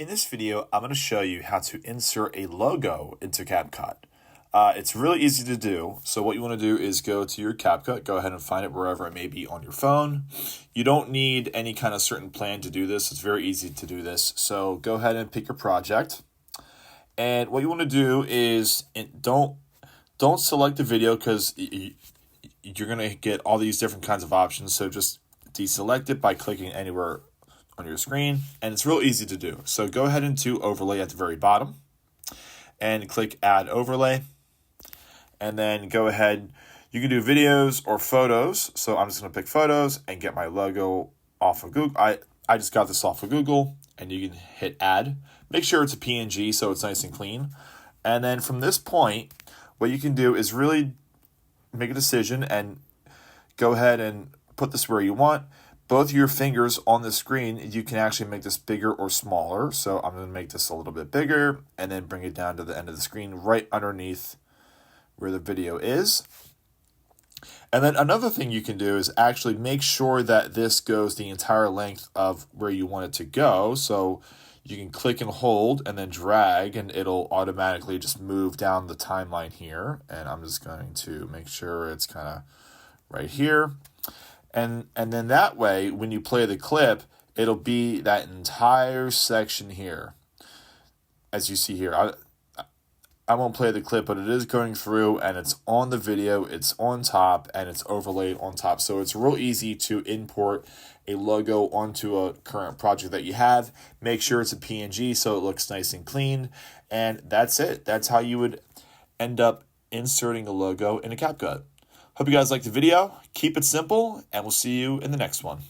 In this video, I'm going to show you how to insert a logo into CapCut. It's really easy to do. So what you want to do is go to your CapCut, go ahead and find it wherever it may be on your phone. You don't need any kind of certain plan to do this. It's very easy to do this. So go ahead and pick your project. And what you want to do is don't select the video because you're going to get all these different kinds of options. So just deselect it by clicking anywhere on your screen, and it's real easy to do. So go ahead into overlay at the very bottom and click add overlay, and then go ahead, you can do videos or photos. So I'm just going to pick photos and get my logo off of Google. I just got this off of Google, and you can hit add. Make sure it's a PNG so it's nice and clean. And then from this point, what you can do is really make a decision and go ahead and put this where you want. Both of your fingers on the screen, you can actually make this bigger or smaller. So I'm going to make this a little bit bigger and then bring it down to the end of the screen right underneath where the video is. And then another thing you can do is actually make sure that this goes the entire length of where you want it to go. So you can click and hold and then drag, and it'll automatically just move down the timeline here. And I'm just going to make sure it's kind of right here. And then that way, when you play the clip, it'll be that entire section here. As you see here, I won't play the clip, but it is going through, and it's on the video, it's on top, and it's overlaid on top. So it's real easy to import a logo onto a current project that you have. Make sure it's a PNG so it looks nice and clean. And that's it. That's how you would end up inserting a logo in a CapCut. Hope you guys liked the video. Keep it simple, and we'll see you in the next one.